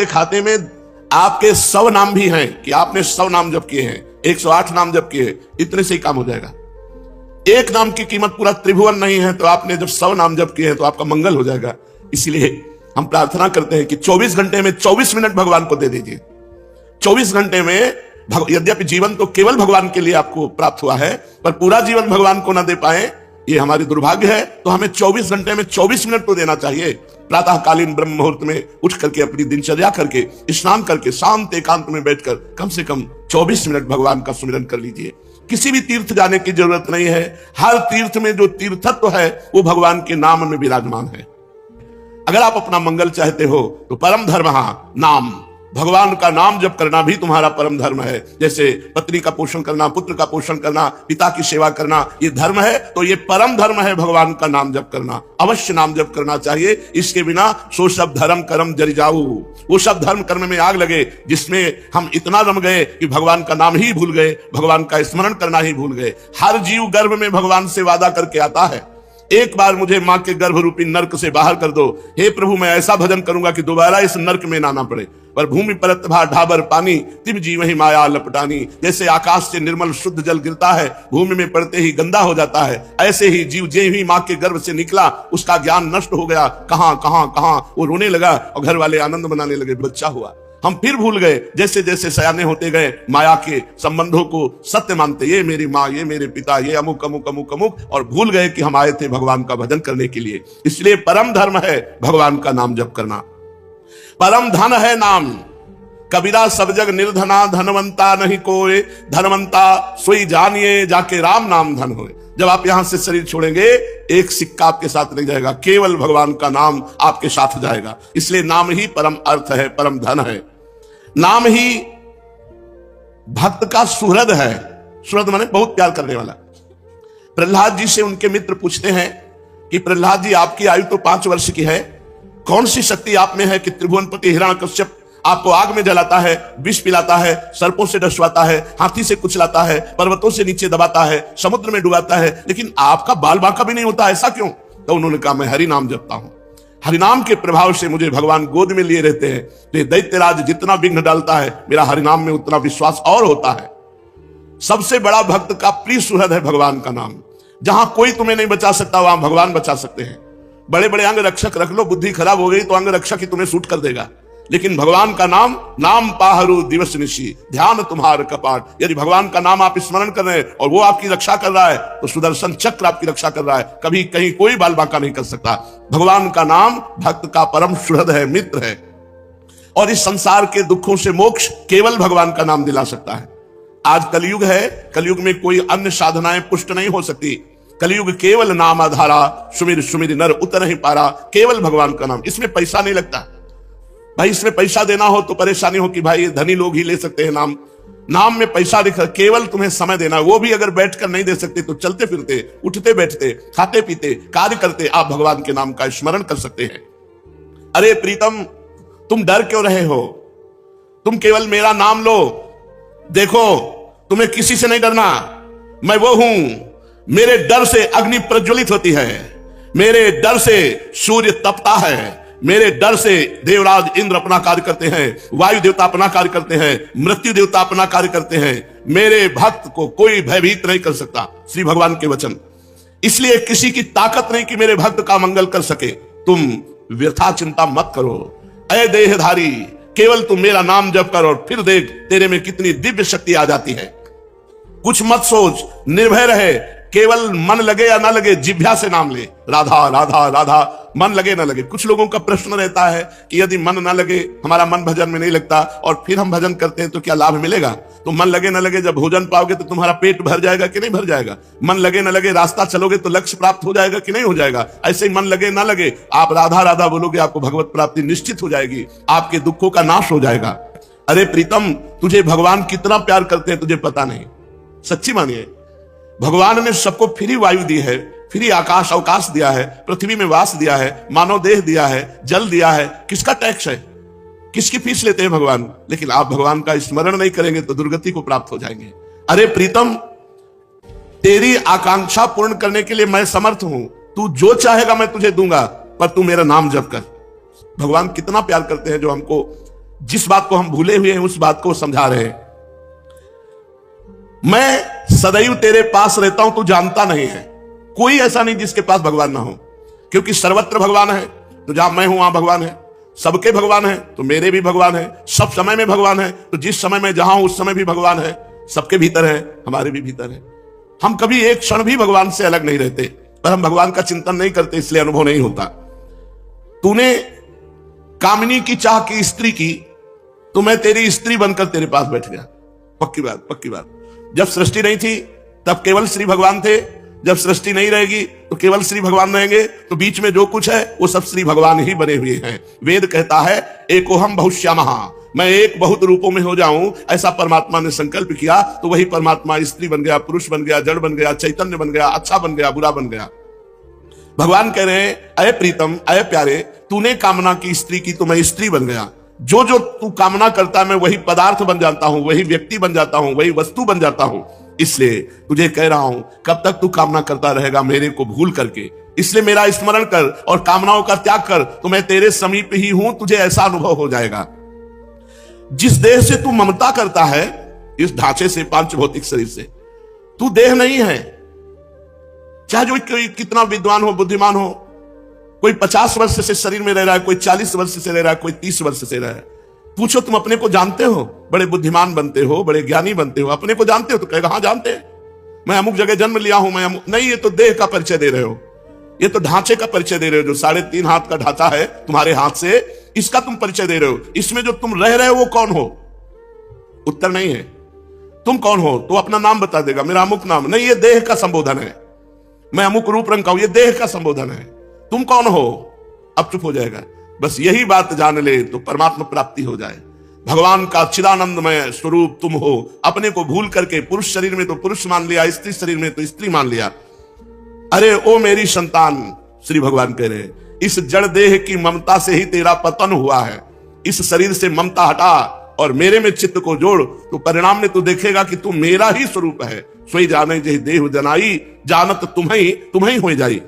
आपके खाते में आपके 100 नाम भी हैं कि आपने 100 नाम जप किए हैं, 108 नाम जप किए, इतने से ही काम हो जाएगा। एक नाम की कीमत पूरा त्रिभुवन नहीं है, तो आपने जब 100 नाम जप किए हैं तो आपका मंगल हो जाएगा। इसलिए हम प्रार्थना करते हैं कि 24 घंटे में 24 मिनट भगवान को दे दीजिए। 24 घंटे में यद्यपि जीवन तो केवल भगवान के लिए आपको प्राप्त हुआ है, पर पूरा जीवन भगवान को ना दे पाए ये हमारी दुर्भाग्य है। तो हमें 24 घंटे में 24 मिनट तो देना चाहिए। प्रातःकालीन ब्रह्म मुहूर्त में उठ करके अपनी दिनचर्या करके स्नान करके शांत एकांत में बैठकर कम से कम 24 मिनट भगवान का सुमिरन कर लीजिए। किसी भी तीर्थ जाने की जरूरत नहीं है। हर तीर्थ में जो तीर्थत्व है वो भगवान के नाम में विराजमान है। अगर आप अपना मंगल चाहते हो तो परम धर्म नाम, भगवान का नाम जप करना भी तुम्हारा परम धर्म है। जैसे पत्नी का पोषण करना, पुत्र का पोषण करना, पिता की सेवा करना ये धर्म है, तो ये परम धर्म है भगवान का नाम जप करना। अवश्य नाम जप करना चाहिए। इसके बिना सो सब धर्म कर्म जरि जाऊ, वो सब धर्म कर्म में आग लगे जिसमें हम इतना रम गए कि भगवान का नाम ही भूल गए, भगवान का स्मरण करना ही भूल गए। हर जीव गर्भ में भगवान से वादा करके आता है, एक बार मुझे मां के गर्भ रूपी नरक से बाहर कर दो, हे प्रभु मैं ऐसा भजन करूंगा कि दोबारा इस नरक में ना पड़े। पर भूमि परत भा ढाबर पानी, तिब जीव ही माया लपटानी। जैसे आकाश से निर्मल शुद्ध जल गिरता है, भूमि में पड़ते ही गंदा हो जाता है, ऐसे ही जीव जे ही मां के गर्भ से निकला उसका ज्ञान नष्ट हो गया। कहां कहां कहां वो रोने लगा और घर वाले आनंद मनाने लगे, बच्चा हुआ। हम फिर भूल गए, जैसे जैसे सयाने होते गए माया के संबंधों को सत्य मानते, ये मेरी माँ, ये मेरे पिता, ये अमुक अमुक अमुक अमुक, और भूल गए कि हम आए थे भगवान का भजन करने के लिए। इसलिए परम धर्म है भगवान का नाम जप करना। परम धन है नाम, कबीरा सब जग निर्धना, धनवंता नहीं कोई, धनवंता सोई जानिए जाके राम नाम धन होए। जब आप यहां से शरीर छोड़ेंगे एक सिक्का आपके साथ नहीं जाएगा, केवल भगवान का नाम आपके साथ जाएगा। इसलिए नाम ही परम अर्थ है, परम धन है। नाम ही भक्त का सुहृद है। सुहृद माने बहुत प्यार करने वाला। प्रहलाद जी से उनके मित्र पूछते हैं कि प्रहलाद जी आपकी आयु तो 5 वर्ष की है, कौन सी शक्ति आप में है कि त्रिभुवनपति हिरण्यकश्यप आपको आग में जलाता है, विष पिलाता है, सर्पों से डसवाता है, हाथी से कुचलाता है, पर्वतों से नीचे दबाता है, समुद्र में डुबाता है, लेकिन आपका बाल बांका भी नहीं होता, ऐसा क्यों? तो उन्होंने कहा मैं हरि नाम जपता हूं, हरिनाम के प्रभाव से मुझे भगवान गोद में लिए रहते हैं। तो दैत्यराज जितना विघ्न डालता है मेरा हरिनाम में उतना विश्वास और होता है। सबसे बड़ा भक्त का प्रिय सुहृद है भगवान का नाम। जहां कोई तुम्हें नहीं बचा सकता वहां भगवान बचा सकते हैं। बड़े बड़े अंग रक्षक रख लो, बुद्धि खराब हो गई तो अंग रक्षक ही तुम्हें सूट कर देगा, लेकिन भगवान का नाम, नाम पाहरू दिवस निशी, ध्यान तुम्हार कपाट। यदि भगवान का नाम आप स्मरण कर रहे हैं और वो आपकी रक्षा कर रहा है तो सुदर्शन चक्र आपकी रक्षा कर रहा है, कभी कहीं कोई बाल बांका नहीं कर सकता। भगवान का नाम भक्त का परम सुहृद है, मित्र है, और इस संसार के दुखों से मोक्ष केवल भगवान का नाम दिला सकता है। आज कलयुग है, कलयुग में कोई अन्य साधनाएं पुष्ट नहीं हो सकती। कलयुग केवल नाम आधारा, सुमिर सुमिर नर उतर ही पारा। केवल भगवान का नाम, इसमें पैसा नहीं लगता भाई। इसमें पैसा देना हो तो परेशानी हो कि भाई धनी लोग ही ले सकते हैं नाम, नाम में पैसा लिखा। केवल तुम्हें समय देना, वो भी अगर बैठकर नहीं दे सकते तो चलते फिरते, उठते बैठते, खाते पीते, कार्य करते आप भगवान के नाम का स्मरण कर सकते हैं। अरे प्रीतम, तुम डर क्यों रहे हो? तुम केवल मेरा नाम लो। देखो तुम्हें किसी से नहीं डरना, मैं वो हूं। मेरे डर से अग्नि प्रज्वलित होती है, मेरे डर से सूर्य तपता है, मेरे डर से देवराज इंद्र अपना कार्य करते हैं, वायु देवता अपना कार्य करते हैं, मृत्यु देवता अपना कार्य करते हैं। मेरे भक्त को कोई भयभीत नहीं कर सकता, श्री भगवान के वचन। इसलिए किसी की ताकत नहीं कि मेरे भक्त का मंगल कर सके। तुम व्यथा चिंता मत करो, ऐ देहधारी, केवल तुम मेरा नाम जप कर और फिर देख तेरे में कितनी दिव्य शक्ति आ जाती है। कुछ मत सोच, निर्भय रहे, केवल मन लगे या ना लगे जिह्वा से नाम ले, राधा राधा राधा, मन लगे ना लगे। कुछ लोगों का प्रश्न रहता है कि यदि मन ना लगे, हमारा मन भजन में नहीं लगता और फिर हम भजन करते हैं तो क्या लाभ मिलेगा? तो मन लगे ना लगे, जब भोजन पाओगे तो तुम्हारा पेट भर जाएगा कि नहीं भर जाएगा? मन लगे ना लगे, रास्ता चलोगे तो लक्ष्य प्राप्त हो जाएगा कि नहीं हो जाएगा? ऐसे ही मन लगे ना लगे, आप राधा राधा बोलोगे, आपको भगवत प्राप्ति निश्चित हो जाएगी, आपके दुखों का नाश हो जाएगा। अरे प्रीतम, तुझे भगवान कितना प्यार करते हैं तुझे पता नहीं। सच्ची मानिए, भगवान ने सबको फ्री वायु दी है, फ्री आकाश अवकाश दिया है, पृथ्वी में वास दिया है, मानव देह दिया है, जल दिया है। किसका टैक्स है? किसकी फीस लेते हैं भगवान? लेकिन आप भगवान का स्मरण नहीं करेंगे तो दुर्गति को प्राप्त हो जाएंगे। अरे प्रीतम, तेरी आकांक्षा पूर्ण करने के लिए मैं समर्थ हूं। तू जो चाहेगा मैं तुझे दूंगा, पर तू मेरा नाम जप कर। भगवान कितना प्यार करते हैं जो हमको जिस बात को हम भूले हुए हैं उस बात को समझा रहे हैं। मैं सदैव तेरे पास रहता हूं, तू जानता नहीं है। कोई ऐसा नहीं जिसके पास भगवान ना हो, क्योंकि सर्वत्र भगवान है। तो जहां मैं हूं वहां भगवान है, सबके भगवान है तो मेरे भी भगवान है, सब समय में भगवान है तो जिस समय में जहां हूं उस समय भी भगवान है। सबके भीतर है, हमारे भी भीतर है। हम कभी एक क्षण भी भगवान से अलग नहीं रहते, पर हम भगवान का चिंतन नहीं करते, इसलिए अनुभव नहीं होता। तूने कामिनी की चाह की स्त्री की तो मैं तेरी स्त्री बनकर तेरे पास बैठ गया। पक्की बात, पक्की बात। जब सृष्टि नहीं थी तब केवल श्री भगवान थे, जब सृष्टि नहीं रहेगी तो केवल श्री भगवान रहेंगे। तो बीच में जो कुछ है वो सब श्री भगवान ही बने हुए हैं। वेद कहता है एकोहम बहुश्यामः, मैं एक बहुत रूपों में हो जाऊं, ऐसा परमात्मा ने संकल्प किया। तो वही परमात्मा स्त्री बन गया, पुरुष बन गया, जड़ बन गया, चैतन्य बन गया, अच्छा बन गया, बुरा बन गया। भगवान कह रहे हैं अय प्रीतम, अय प्यारे, तूने कामना की स्त्री की तो मैं स्त्री बन गया। जो जो तू कामना करता मैं वही पदार्थ बन जाता हूं, वही व्यक्ति बन जाता हूं, वही वस्तु बन जाता हूं। इसलिए तुझे कह रहा हूं कब तक तू कामना करता रहेगा मेरे को भूल करके। इसलिए मेरा स्मरण कर और कामनाओं का त्याग कर, तो मैं तेरे समीप ही हूं, तुझे ऐसा अनुभव हो जाएगा। जिस देह से तू ममता करता है, इस ढांचे से, पांच भौतिक शरीर से, तू देह नहीं है। चाहे जो कोई कितना विद्वान हो, बुद्धिमान हो, कोई 50 वर्ष से शरीर में रह रहा है, कोई 40 वर्ष से रह रहा है, कोई 30 वर्ष से रह रहा है। पूछो तुम अपने को जानते हो? बड़े बुद्धिमान बनते हो, बड़े ज्ञानी बनते हो, अपने को जानते हो? तो कहेगा हाँ जानते हैं, मैं अमुक जगह जन्म लिया हूं, मैं अमुक। नहीं, ये तो देह का परिचय दे रहे हो, ये तो ढांचे का परिचय दे रहे हो। जो 3.5 हाथ का ढांचा है तुम्हारे हाथ से, इसका तुम परिचय दे रहे हो। इसमें जो तुम रह रहे हो वो कौन हो? उत्तर नहीं है। तुम कौन हो? तो अपना नाम बता देगा, मेरा अमुक नाम। नहीं, ये देह का संबोधन है। मैं अमुक रूप रंग का हूं, ये देह का संबोधन है। तुम कौन हो? अब चुप हो जाएगा। बस यही बात जान ले तो परमात्मा प्राप्ति हो जाए। भगवान का चिदानंदमय स्वरूप तुम हो। अपने को भूल करके पुरुष शरीर में तो पुरुष मान लिया, स्त्री शरीर में तो स्त्री मान लिया। अरे ओ मेरी संतान, श्री भगवान कह रहे हैं, इस जड़ देह की ममता से ही तेरा पतन हुआ है। इस शरीर से ममता हटा और मेरे में चित्त को जोड़, तो परिणाम में तू देखेगा कि तू मेरा ही स्वरूप है। सोई जाने जही देह जनाई, जानत तुम्हें हो जाई।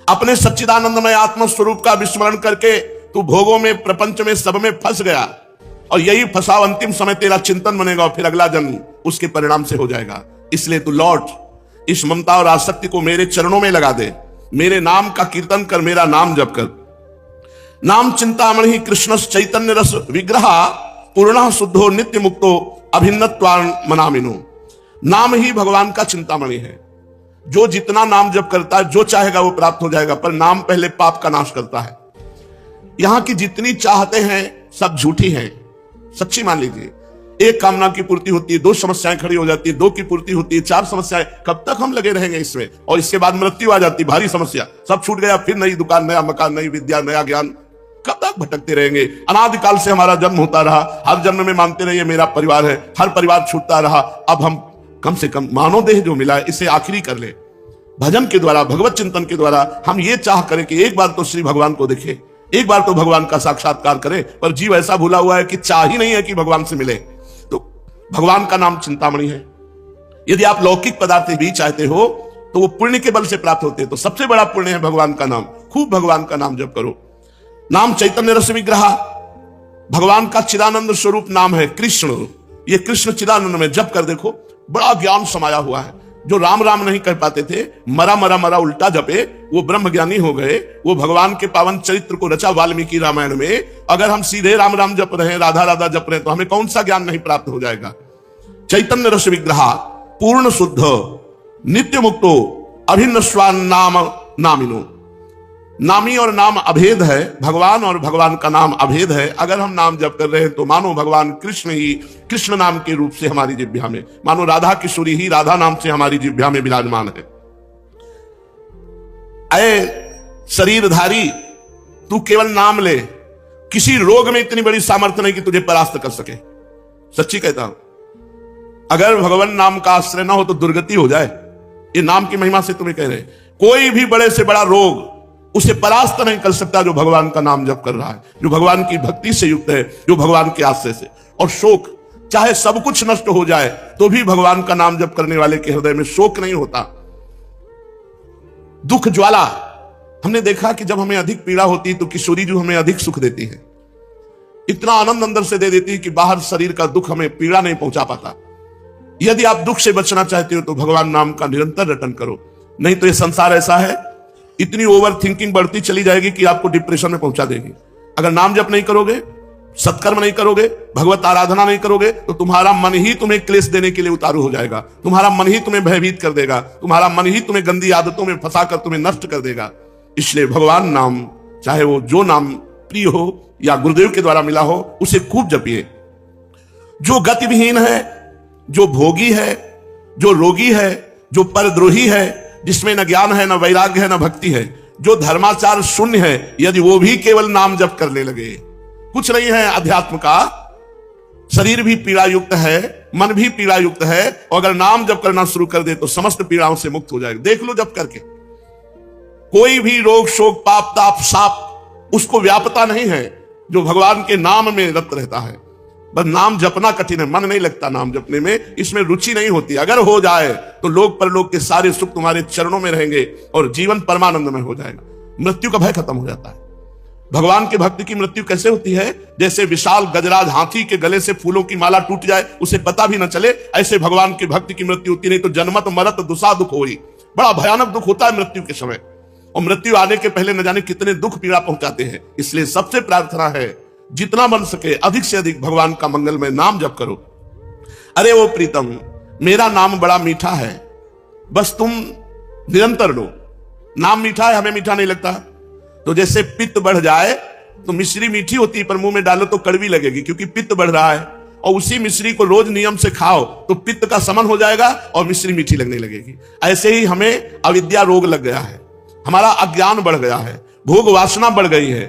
अपने सच्चिदानंदमय आत्म स्वरूप का विस्मरण करके तू भोगों में, प्रपंच में, सब में फंस गया, और यही फंसाव अंतिम समय तेरा चिंतन बनेगा और फिर अगला जन्म उसके परिणाम से हो जाएगा। इसलिए तू लौट, इस ममता और आसक्ति को मेरे चरणों में लगा दे। मेरे नाम का कीर्तन कर, मेरा नाम जप कर। नाम चिंतामणि कृष्ण चैतन्य रस विग्रह पूर्ण शुद्धो नित्य मुक्तो अभिन्नत्वान मनामिनो। नाम ही भगवान का चिंतामणि है। जो जितना नाम जप करता है, जो चाहेगा वो प्राप्त हो जाएगा, पर नाम पहले पाप का नाश करता है। यहां की जितनी चाहते हैं सब झूठी हैं, सच्ची मान लीजिए। एक कामना की पूर्ति होती है, 2 समस्याएं खड़ी हो जाती है, 2 की पूर्ति होती है, 4 समस्याएं। कब तक हम लगे रहेंगे इसमें? और इसके बाद मृत्यु आ जाती, भारी समस्या, सब छूट गया, फिर नई दुकान, नया मकान, नई विद्या, नया ज्ञान। कब तक भटकते रहेंगे? अनादिकाल से हमारा जन्म होता रहा, हर जन्म में मानते रहिए मेरा परिवार है, हर परिवार छूटता रहा। अब हम कम से कम मानव देह जो मिला है इसे आखिरी कर ले। भजन के द्वारा, भगवत चिंतन के द्वारा हम ये चाह करें कि एक बार तो श्री भगवान को देखे, एक बार तो भगवान का साक्षात्कार करें। पर जीव ऐसा भूला हुआ है कि चाह ही नहीं है कि भगवान से मिले। तो भगवान का नाम चिंतामणि है। यदि आप लौकिक पदार्थ भी चाहते हो तो वो पुण्य के बल से प्राप्त होते हैं। तो सबसे बड़ा पुण्य है भगवान का नाम। खूब भगवान का नाम जप करो। नाम चैतन्य रस विग्रह, भगवान का चिदानंद स्वरूप नाम है कृष्ण। ये कृष्ण चिदानंद में जप कर देखो, बड़ा ज्ञान समाया हुआ है। जो राम राम नहीं कर पाते थे, मरा मरा मरा उल्टा जपे, वो ब्रह्म ज्ञानी हो गए। वो भगवान के पावन चरित्र को रचा वाल्मीकि रामायण में। अगर हम सीधे राम राम जप रहे हैं, राधा राधा जप रहे हैं, तो हमें कौन सा ज्ञान नहीं प्राप्त हो जाएगा? चैतन्य रस विग्रह पूर्ण शुद्ध नित्य मुक्तो अभिन्न स्वान नाम नामिनो। नामी और नाम अभेद है, भगवान और भगवान का नाम अभेद है। अगर हम नाम जप कर रहे हैं तो मानो भगवान कृष्ण ही कृष्ण नाम के रूप से हमारी जिह्वा में, मानो राधा किशोरी ही राधा नाम से हमारी जिह्वा में विराजमान है। अय शरीरधारी, तू केवल नाम ले, किसी रोग में इतनी बड़ी सामर्थ्य नहीं कि तुझे परास्त कर सके। सच्ची कहता हूं, अगर भगवान नाम का आश्रय ना हो तो दुर्गति हो जाए। ये नाम की महिमा से तुम्हें कह रहे हैं, कोई भी बड़े से बड़ा रोग उसे परास्त नहीं कर सकता जो भगवान का नाम जप कर रहा है, जो भगवान की भक्ति से युक्त है, जो भगवान के आश्रय से। और शोक, चाहे सब कुछ नष्ट हो जाए तो भी भगवान का नाम जप करने वाले के हृदय में शोक नहीं होता। दुख ज्वाला, हमने देखा कि जब हमें अधिक पीड़ा होती है तो किशोरी जो हमें अधिक सुख देती है। इतना आनंद अंदर से दे देती है कि बाहर शरीर का दुख हमें पीड़ा नहीं पहुंचा पाता। यदि आप दुख से बचना चाहते हो तो भगवान नाम का निरंतर रटन करो, नहीं तो ये संसार ऐसा है, इतनी ओवर थिंकिंग बढ़ती चली जाएगी कि आपको डिप्रेशन में पहुंचा देगी। अगर नाम जप नहीं करोगे, सत्कर्म नहीं करोगे, भगवत आराधना नहीं करोगे, तो तुम्हारा मन ही तुम्हें क्लेश देने के लिए उतारू हो जाएगा, तुम्हारा मन ही तुम्हें भयभीत कर देगा, तुम्हारा मन ही तुम्हें गंदी आदतों में फंसाकर तुम्हें नष्ट कर देगा। इसलिए भगवान नाम, चाहे वो जो नाम प्रिय हो या गुरुदेव के द्वारा मिला हो, उसे खूब जपिए। जो गतिविहीन है, जो भोगी है, जो रोगी है, जो परद्रोही है, जिसमें न ज्ञान है, न वैराग्य है, न भक्ति है, जो धर्माचार शून्य है, यदि वो भी केवल नाम जप करने लगे, कुछ नहीं है अध्यात्म का, शरीर भी पीड़ा युक्त है, मन भी पीड़ा युक्त है, और अगर नाम जप करना शुरू कर दे तो समस्त पीड़ाओं से मुक्त हो जाएगा। देख लो जप करके, कोई भी रोग शोक पाप ताप साप उसको व्यापता नहीं है जो भगवान के नाम में रत रहता है। बस नाम जपना कठिन है, मन नहीं लगता नाम जपने में, इसमें रुचि नहीं होती। अगर हो जाए तो लोक परलोक के सारे सुख तुम्हारे चरणों में रहेंगे और जीवन परमानंद में हो जाएगा, मृत्यु का भय खत्म हो जाता है। भगवान के भक्त की मृत्यु कैसे होती है? जैसे विशाल गजराज हाथी के गले से फूलों की माला टूट जाए, उसे पता भी न चले, ऐसे भगवान के भक्त की मृत्यु होती। नहीं तो जन्मत मरत दुसा दुख होई, बड़ा भयानक दुख होता है मृत्यु के समय, और मृत्यु आने के पहले न जाने कितने दुख पीड़ा पहुंचाते हैं। इसलिए सबसे प्रार्थना है, जितना बन सके अधिक से अधिक भगवान का मंगलमय नाम जप करो। अरे वो प्रीतम, मेरा नाम बड़ा मीठा है, बस तुम निरंतर लो। नाम मीठा है, हमें मीठा नहीं लगता। तो जैसे पित्त बढ़ जाए तो मिश्री मीठी होती है, पर मुंह में डालो तो कड़वी लगेगी क्योंकि पित्त बढ़ रहा है, और उसी मिश्री को रोज नियम से खाओ तो पित्त का शमन हो जाएगा और मिश्री मीठी लगने लगेगी। ऐसे ही हमें अविद्या रोग लग गया है, हमारा अज्ञान बढ़ गया है, भोग वासना बढ़ गई है,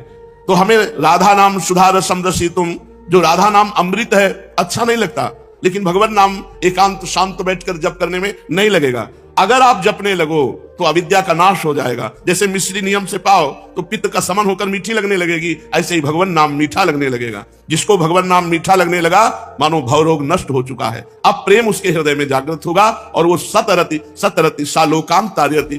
तो हमें राधा नाम सुधा रसम रसितुम, जो राधा नाम अमृत है, अच्छा नहीं लगता, लेकिन भगवान नाम एकांत शांत बैठकर जप करने में नहीं लगेगा। अगर आप जपने लगो तो अविद्या का नाश हो जाएगा। जैसे मिश्री नियम से पाओ तो पित्त का समन होकर मीठी लगने लगेगी, ऐसे ही भगवान नाम मीठा लगने लगेगा। जिसको भगवान नाम मीठा लगने लगा, मानो भवरोग नष्ट हो चुका है। अब प्रेम उसके हृदय में जागृत होगा और वो सतरति सतरति सालोकांत तारयति